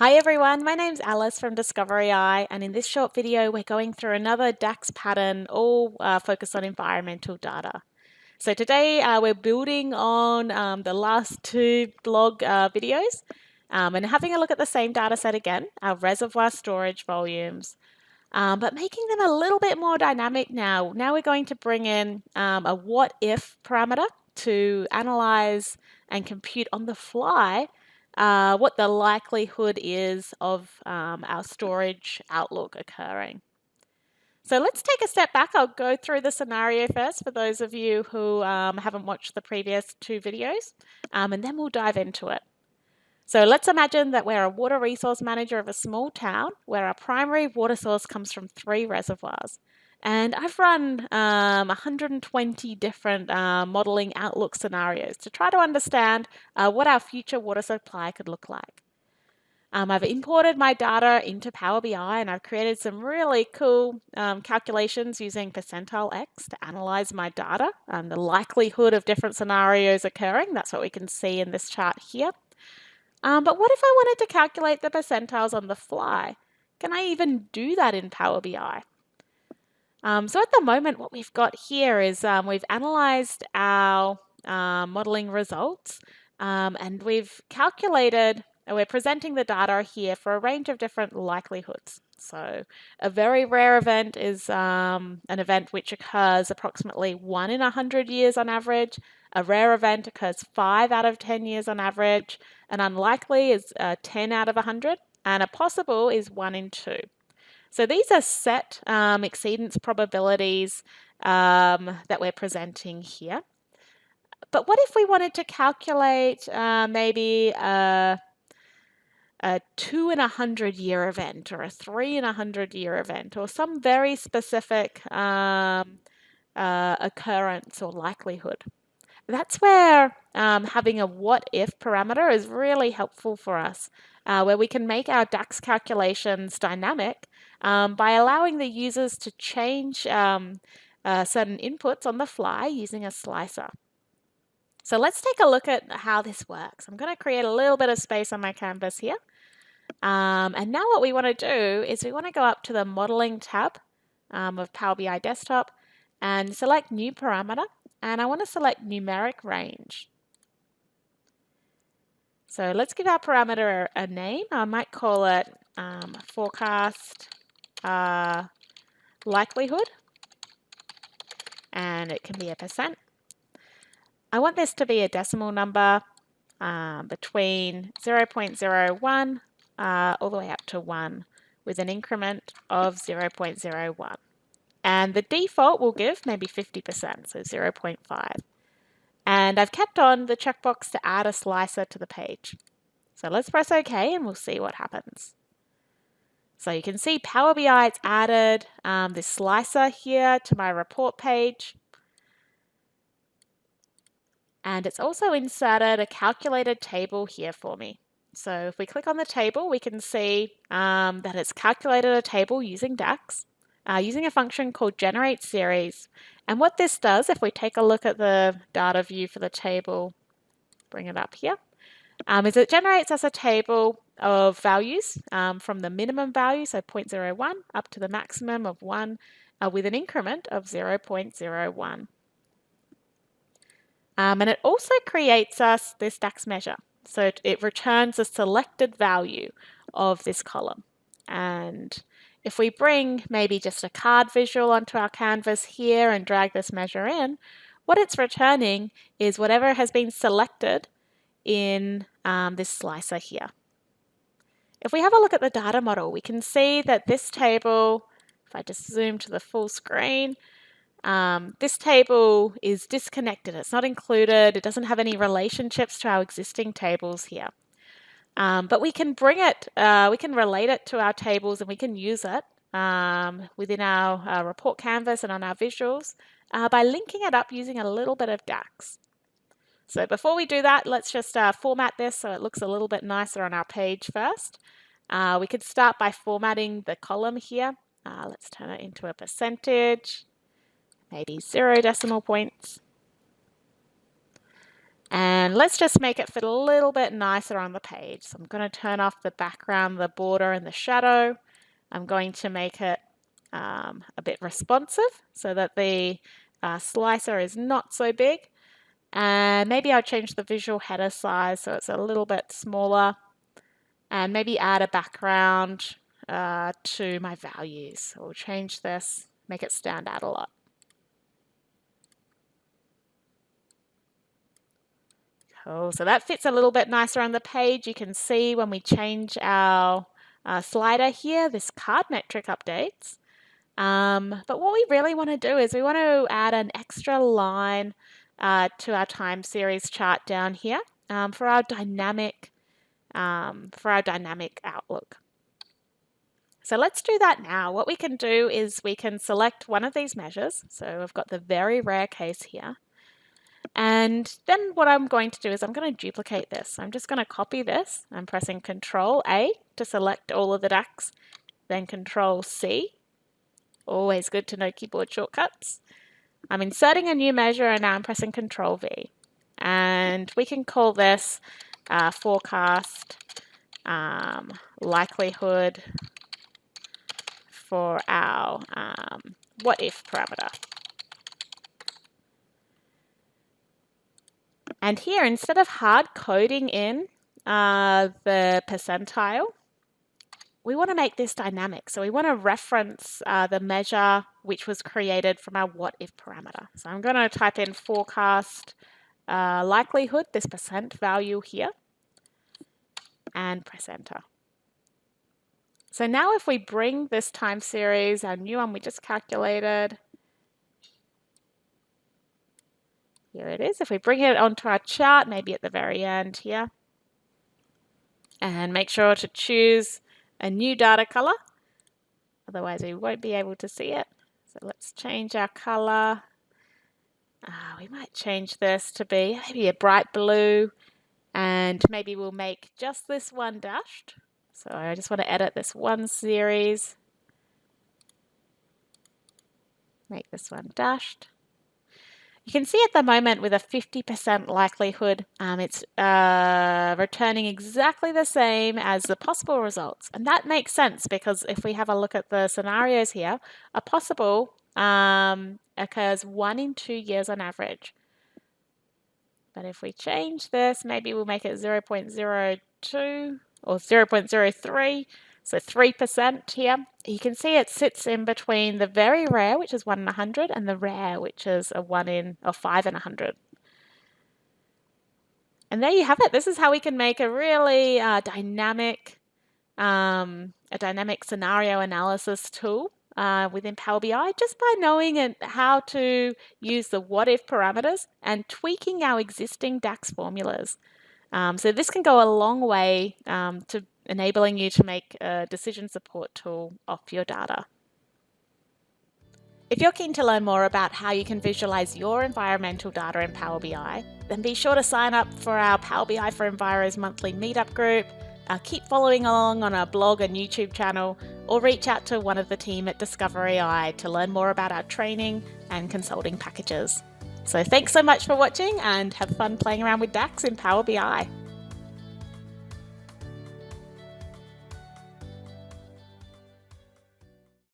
Hi everyone, my name's Alice from Discovery Eye, and in this short video we're going through another DAX pattern, all focused on environmental data. So today we're building on the last two blog videos and having a look at the same data set again, our reservoir storage volumes, but making them a little bit more dynamic now. Now we're going to bring in a what if parameter to analyze and compute on the fly what the likelihood is of our storage outlook occurring. So let's take a step back. I'll go through the scenario first for those of you who haven't watched the previous two videos, and then we'll dive into it. So let's imagine that we're a water resource manager of a small town where our primary water source comes from 3 reservoirs. And I've run 120 different modeling outlook scenarios to try to understand what our future water supply could look like. I've imported my data into Power BI and I've created some really cool calculations using percentile X to analyze my data and the likelihood of different scenarios occurring. That's what we can see in this chart here. But what if I wanted to calculate the percentiles on the fly? Can I even do that in Power BI? So at the moment, what we've got here is we've analyzed our modeling results and we've calculated, we're presenting the data here for a range of different likelihoods. So a very rare event is an event which occurs approximately 1 in 100 years on average. A rare event occurs 5 out of 10 years on average. An unlikely is 10 out of 100. And a possible is 1 in 2. So these are set exceedance probabilities that we're presenting here. But what if we wanted to calculate maybe a 2 in 100 year event or a 3 in 100 year event or some very specific occurrence or likelihood? That's where having a what if parameter is really helpful for us, where we can make our DAX calculations dynamic by allowing the users to change certain inputs on the fly using a slicer. So let's take a look at how this works. I'm going to create a little bit of space on my canvas here. And now what we want to do is we want to go up to the modeling tab of Power BI Desktop and select new parameter. And I want to select numeric range. So let's give our parameter a name. I might call it forecast likelihood, and it can be a %. I want this to be a decimal number between 0.01 all the way up to 1 with an increment of 0.01. And the default will give maybe 50%, so 0.5. And I've kept on the checkbox to add a slicer to the page. So let's press OK and we'll see what happens. So you can see Power BI, it's added this slicer here to my report page. And it's also inserted a calculated table here for me. So if we click on the table, we can see that it's calculated a table using DAX, using a function called generate series. And what this does, if we take a look at the data view for the table, bring it up here, is it generates us a table of values from the minimum value, so 0.01, up to the maximum of 1 with an increment of 0.01. And it also creates us this DAX measure. So it returns a selected value of this column. And if we bring maybe just a card visual onto our canvas here and drag this measure in, what it's returning is whatever has been selected in this slicer here. If we have a look at the data model, we can see that this table, if I just zoom to the full screen, this table is disconnected. It's not included. It doesn't have any relationships to our existing tables here. But we can bring it, we can relate it to our tables and we can use it within our report canvas and on our visuals by linking it up using a little bit of DAX. So before we do that, let's just format this so it looks a little bit nicer on our page first. We could start by formatting the column here. Let's turn it into a percentage. Maybe 0 decimal points. And And let's just make it fit a little bit nicer on the page. So I'm going to turn off the background, the border, and the shadow. I'm going to make it a bit responsive so that the slicer is not so big. And maybe I'll change the visual header size so it's a little bit smaller. And maybe add a background to my values. So we'll change this, make it stand out a lot. Cool, so that fits a little bit nicer on the page. You can see when we change our slider here, this card metric updates. But what we really want to do is we want to add an extra line to our time series chart down here for our dynamic outlook. So let's do that now. What we can do is we can select one of these measures. So we've got the very rare case here. And then what I'm going to do is I'm going to duplicate this. I'm just going to copy this. I'm pressing Control A to select all of the DAX, then Control C. Always good to know keyboard shortcuts. I'm inserting a new measure and now I'm pressing Control V. And we can call this forecast likelihood for our what if parameter. And here, instead of hard coding in the percentile, we want to make this dynamic. So we want to reference the measure which was created from our what if parameter. So I'm going to type in forecast likelihood, this percent value here, and press enter. So now if we bring this time series, our new one we just calculated, here it is. If we bring it onto our chart, maybe at the very end here, and make sure to choose a new data color, otherwise we won't be able to see it. So let's change our color. We might change this to be maybe a bright blue, and maybe we'll make just this one dashed. So I just want to edit this one series, make this one dashed. You can see at the moment with a 50% likelihood, it's returning exactly the same as the possible results. And that makes sense because if we have a look at the scenarios here, a possible occurs 1 in 2 years on average. But if we change this, maybe we'll make it 0.02 or 0.03, so 3% here. You can see it sits in between the very rare, which is 1 in 100, and the rare, which is a 5 in 100. And there you have it. This is how we can make a really dynamic scenario analysis tool within Power BI, just by knowing how to use the what if parameters and tweaking our existing DAX formulas. So this can go a long way to enabling you to make a decision support tool off your data. If you're keen to learn more about how you can visualize your environmental data in Power BI, then be sure to sign up for our Power BI for Enviro's monthly meetup group, keep following along on our blog and YouTube channel, or reach out to one of the team at Discovery Eye to learn more about our training and consulting packages. So thanks so much for watching and have fun playing around with DAX in Power BI.